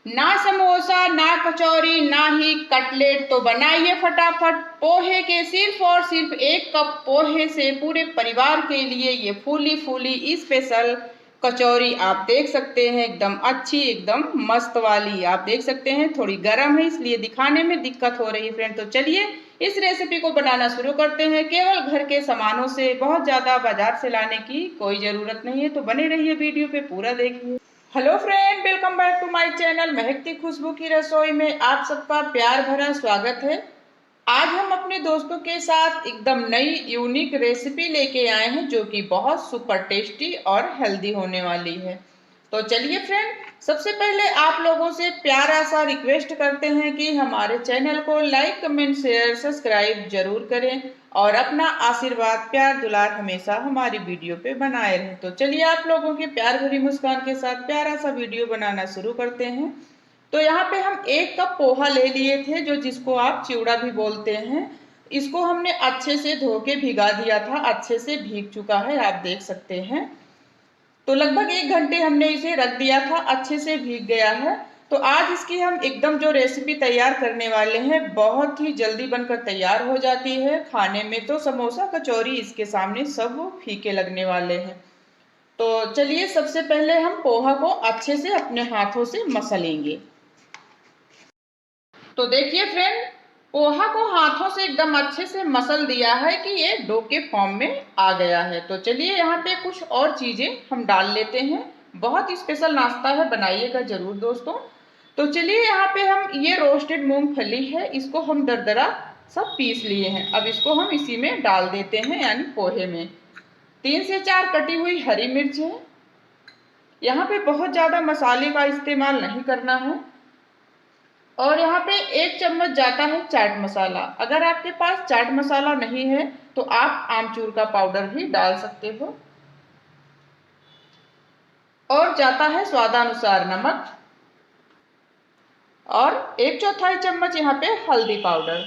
ना समोसा, ना कचौरी, ना ही कटलेट, तो बनाइए फटाफट पोहे के सिर्फ और सिर्फ 1 कप पोहे से पूरे परिवार के लिए ये फूली फूली स्पेशल कचौरी आप देख सकते हैं। एकदम अच्छी, एकदम मस्त वाली आप देख सकते हैं। थोड़ी गर्म है इसलिए दिखाने में दिक्कत हो रही है फ्रेंड। तो चलिए इस रेसिपी को बनाना शुरू करते हैं। केवल घर के सामानों से, बहुत ज़्यादा बाजार से लाने की कोई ज़रूरत नहीं है। तो बने रहिए, वीडियो पे पूरा देखिए। Hello friend, welcome back to my channel महकती खुशबू की रसोई में आप सबका प्यार भरा स्वागत है। आज हम अपने दोस्तों के साथ एकदम नई यूनिक रेसिपी लेके आए हैं जो कि बहुत सुपर टेस्टी और हेल्दी होने वाली है। तो चलिए फ्रेंड, सबसे पहले आप लोगों से प्यारा सा रिक्वेस्ट करते हैं कि हमारे चैनल को लाइक, कमेंट, शेयर, सब्सक्राइब जरूर करें और अपना आशीर्वाद, प्यार, दुलार हमेशा हमारी वीडियो पे बनाए रहें। तो चलिए आप लोगों के प्यार भरी मुस्कान के साथ प्यारा सा वीडियो बनाना शुरू करते हैं। तो यहाँ पे हम 1 कप पोहा ले लिए थे, जो जिसको आप चिवड़ा भी बोलते हैं। इसको हमने अच्छे से धो के भिगा दिया था, अच्छे से भीग चुका है आप देख सकते हैं। तो लगभग 1 घंटे हमने इसे रख दिया था, अच्छे से भीग गया है। तो आज इसकी हम एकदम जो रेसिपी तैयार करने वाले हैं, बहुत ही जल्दी बनकर तैयार हो जाती है। खाने में तो समोसा, कचौरी इसके सामने सब फीके लगने वाले हैं। तो चलिए सबसे पहले हम पोहा को अच्छे से अपने हाथों से मसलेंगे। तो देखिए फ्रेंड, पोहा को हाथों से एकदम अच्छे से मसल दिया है कि ये डो के फॉर्म में आ गया है। तो चलिए यहाँ पे कुछ और चीजें हम डाल लेते हैं। बहुत स्पेशल नाश्ता है, बनाइएगा जरूर दोस्तों। तो चलिए यहाँ पे हम ये रोस्टेड मूंगफली है, इसको हम दरदरा सब पीस लिए हैं। अब इसको हम इसी में डाल देते हैं, यानी पोहे में। 3 से 4 कटी हुई हरी मिर्च है। यहाँ पे बहुत ज्यादा मसाले का इस्तेमाल नहीं करना है। और यहाँ पे 1 चम्मच जाता है चाट मसाला। अगर आपके पास चाट मसाला नहीं है तो आप आमचूर का पाउडर भी डाल सकते हो। और जाता है स्वादानुसार नमक। और 1/4 चम्मच यहाँ पे हल्दी पाउडर।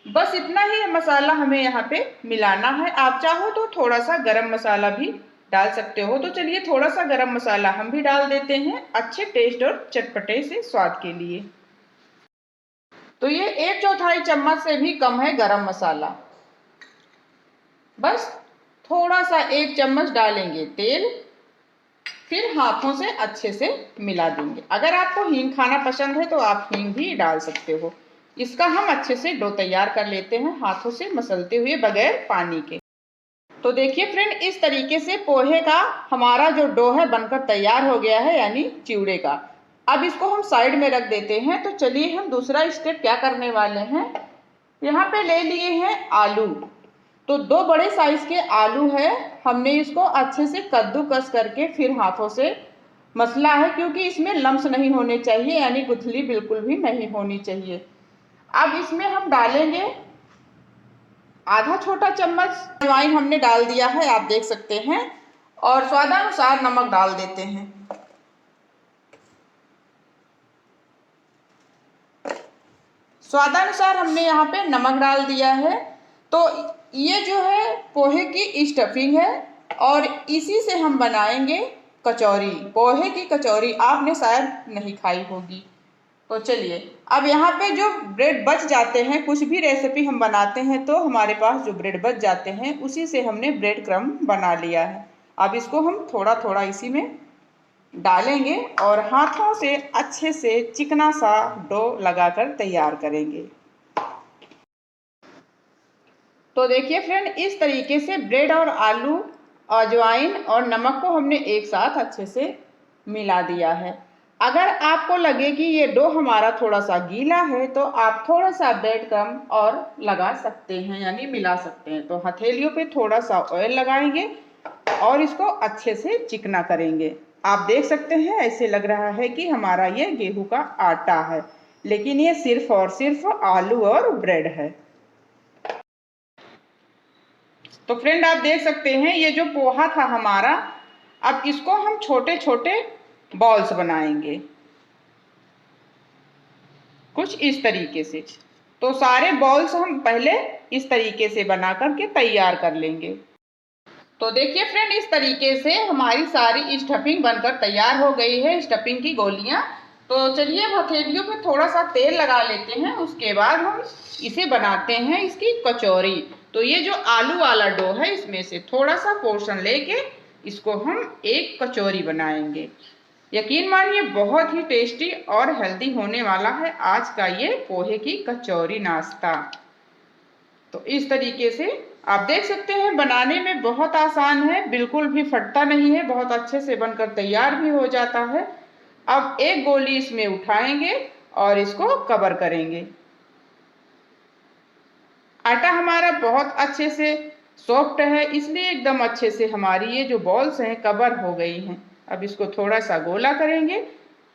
बस इतना ही मसाला हमें यहाँ पे मिलाना है। आप चाहो तो थोड़ा सा गरम मसाला भी डाल सकते हो। तो चलिए थोड़ा सा गरम मसाला हम भी डाल देते हैं, अच्छे टेस्ट और चटपटे से स्वाद के लिए। तो ये 1/4 चम्मच से भी कम है गरम मसाला। बस थोड़ा सा 1 चम्मच डालेंगे तेल, फिर हाथों से अच्छे से मिला देंगे। अगर आपको हींग खाना पसंद है तो आप हींग भी डाल सकते हो। इसका हम अच्छे से डो तैयार कर लेते हैं, हाथों से मसलते हुए बगैर पानी के। तो देखिए फ्रेंड, इस तरीके से पोहे का हमारा जो डो है बनकर तैयार हो गया है, यानी चिवड़े का। अब इसको हम साइड में रख देते हैं। तो चलिए हम दूसरा स्टेप क्या करने वाले हैं। यहाँ पे ले लिए हैं आलू। तो 2 बड़े साइज के आलू है, हमने इसको अच्छे से कद्दूकस करके फिर हाथों से मसला है, क्योंकि इसमें लम्स नहीं होने चाहिए, यानी गुठली बिल्कुल भी नहीं होनी चाहिए। अब इसमें हम डालेंगे आधा छोटा चम्मच अजवाइन, हमने डाल दिया है आप देख सकते हैं। और स्वादानुसार नमक डाल देते हैं। स्वादानुसार हमने यहाँ पे नमक डाल दिया है। तो ये जो है पोहे की स्टफिंग है और इसी से हम बनाएंगे कचौरी। पोहे की कचौरी आपने शायद नहीं खाई होगी। तो चलिए, अब यहाँ पे जो ब्रेड बच जाते हैं, कुछ भी रेसिपी हम बनाते हैं तो हमारे पास जो ब्रेड बच जाते हैं उसी से हमने ब्रेड क्रम्ब बना लिया है। अब इसको हम थोड़ा थोड़ा इसी में डालेंगे और हाथों से अच्छे से चिकना सा डो लगाकर तैयार करेंगे। तो देखिए फ्रेंड, इस तरीके से ब्रेड और आलू, अजवाइन और नमक को हमने एक साथ अच्छे से मिला दिया है। अगर आपको लगे कि ये डो हमारा थोड़ा सा गीला है तो आप थोड़ा सा ब्रेड क्रम्ब और लगा सकते हैं, यानी मिला सकते हैं। तो हथेलियों पे थोड़ा सा ऑयल लगाएंगे और इसको अच्छे से चिकना करेंगे। आप देख सकते हैं ऐसे लग रहा है कि हमारा ये गेहूं का आटा है, लेकिन ये सिर्फ और सिर्फ आलू और ब्रेड है। तो फ्रेंड आप देख सकते हैं ये जो पोहा था हमारा, अब इसको हम छोटे छोटे बॉल्स बनाएंगे कुछ इस तरीके से। तो सारे बॉल्स हम पहले इस तरीके से बना करके तैयार कर लेंगे। तो देखिए फ्रेंड, इस तरीके से हमारी सारी स्टफिंग बनकर तैयार हो गई है, स्टफिंग की गोलियां। तो चलिए हथेलियों पे थोड़ा सा तेल लगा लेते हैं, उसके बाद हम इसे बनाते हैं इसकी कचौरी। तो ये जो आलू वाला डो है, इसमें से थोड़ा सा पोर्शन लेके इसको हम एक कचौरी बनाएंगे। यकीन मानिए बहुत ही टेस्टी और हेल्दी होने वाला है आज का ये पोहे की कचौरी नाश्ता। तो इस तरीके से आप देख सकते हैं, बनाने में बहुत आसान है, बिल्कुल भी फटता नहीं है, बहुत अच्छे से बनकर तैयार भी हो जाता है। अब एक गोली इसमें उठाएंगे और इसको कवर करेंगे। आटा हमारा बहुत अच्छे से सॉफ्ट है, इसलिए एकदम अच्छे से हमारी ये जो बॉल्स हैं कवर हो गई हैं। अब इसको थोड़ा सा गोला करेंगे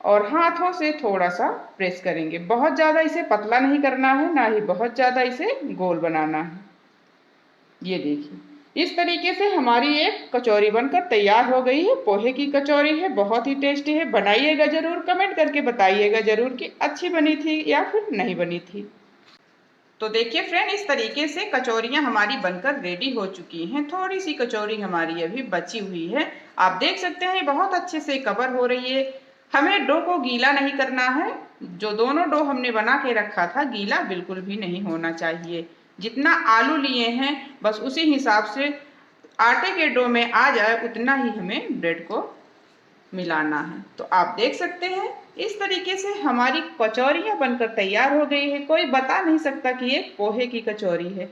और हाथों से थोड़ा सा प्रेस करेंगे। बहुत ज़्यादा इसे पतला नहीं करना है, ना ही बहुत ज़्यादा इसे गोल बनाना है। ये देखिए, इस तरीके से हमारी एक कचौरी बनकर तैयार हो गई है। पोहे की कचौरी है, बहुत ही टेस्टी है। बनाइएगा जरूर, कमेंट करके बताइएगा जरूर कि अच्छी बनी थी या फिर नहीं बनी थी। तो देखिए फ्रेंड, इस तरीके से कचौरियाँ हमारी बनकर रेडी हो चुकी हैं। थोड़ी सी कचौरी हमारी अभी बची हुई है। आप देख सकते हैं बहुत अच्छे से कवर हो रही है। हमें डो को गीला नहीं करना है। जो दोनों डो हमने बना के रखा था, गीला बिल्कुल भी नहीं होना चाहिए। जितना आलू लिए हैं बस उसी हिसाब से आटे के डो में आ जाए उतना ही हमें ब्रेड को मिलाना है। तो आप देख सकते हैं इस तरीके से हमारी कचौरियाँ बनकर तैयार हो गई है। कोई बता नहीं सकता कि ये पोहे की कचौरी है।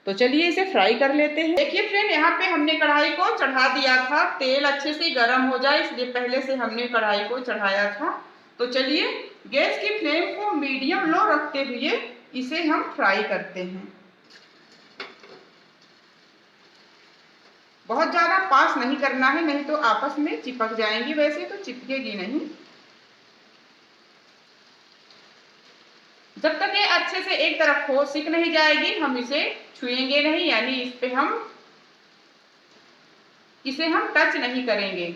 तो चलिए इसे फ्राई कर लेते हैं। देखिए फ्रेंड, यहाँ पे हमने कढ़ाई को चढ़ा दिया था। तेल अच्छे से गर्म हो जाए इसलिए पहले से हमने कढ़ाई को चढ़ाया था। तो चलिए गैस की फ्लेम को मीडियम लो रखते हुए इसे हम फ्राई करते हैं। बहुत ज्यादा पास नहीं करना है, नहीं तो आपस में चिपक जाएंगी। वैसे तो चिपकेगी नहीं। जब तक ये अच्छे से एक तरफ को सिक नहीं जाएगी हम इसे छुएंगे नहीं, यानी इसे हम टच नहीं करेंगे।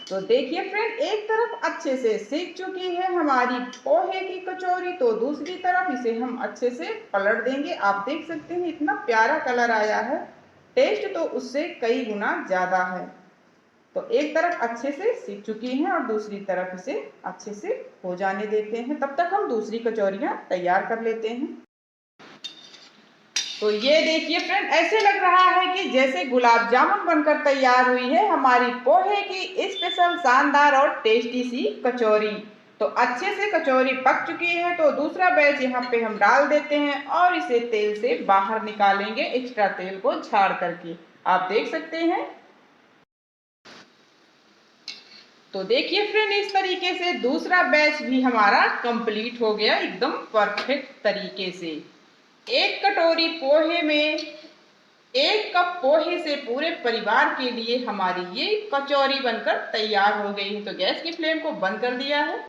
तो देखिए फ्रेंड, एक तरफ अच्छे से सिक चुकी है हमारी पोहे की कचौरी, तो दूसरी तरफ इसे हम अच्छे से पलट देंगे। आप देख सकते हैं इतना प्यारा कलर आया है। टेस्ट तो उससे कई गुना ज्यादा है। तो एक तरफ अच्छे से सीख चुकी हैं और दूसरी तरफ इसे अच्छे से हो जाने देते हैं। तब तक हम दूसरी कचौरियाँ तैयार कर लेते हैं। तो ये देखिए फ्रेंड, ऐसे लग रहा है कि जैसे गुलाब जामुन बनकर तैयार हुई है हमारी पोहे की स्पेशल शानदार और टेस्टी सी कचौरी। तो अच्छे से कचौरी पक चुकी है, तो दूसरा बैच यहाँ पे हम डाल देते हैं और इसे तेल से बाहर निकालेंगे, एक्स्ट्रा तेल को झाड़ करके। आप देख सकते हैं। तो देखिए फ्रेंड, इस तरीके से दूसरा बैच भी हमारा कंप्लीट हो गया एकदम परफेक्ट तरीके से। एक कटोरी पोहे में 1 कप पोहे से पूरे परिवार के लिए हमारी ये कचौरी बनकर तैयार हो गई है। तो गैस की फ्लेम को बंद कर दिया है।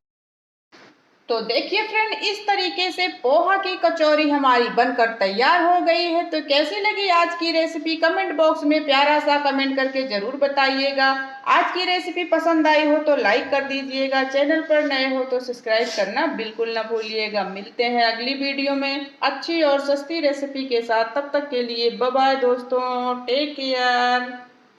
तो देखिए फ्रेंड, इस तरीके से पोहा की कचौरी हमारी बनकर तैयार हो गई है। तो कैसी लगी आज की रेसिपी, कमेंट बॉक्स में प्यारा सा कमेंट करके जरूर बताइएगा। आज की रेसिपी पसंद आई हो तो लाइक कर दीजिएगा, चैनल पर नए हो तो सब्सक्राइब करना बिल्कुल ना भूलिएगा। मिलते हैं अगली वीडियो में अच्छी और सस्ती रेसिपी के साथ। तब तक के लिए बाय बाय दोस्तों, टेक केयर।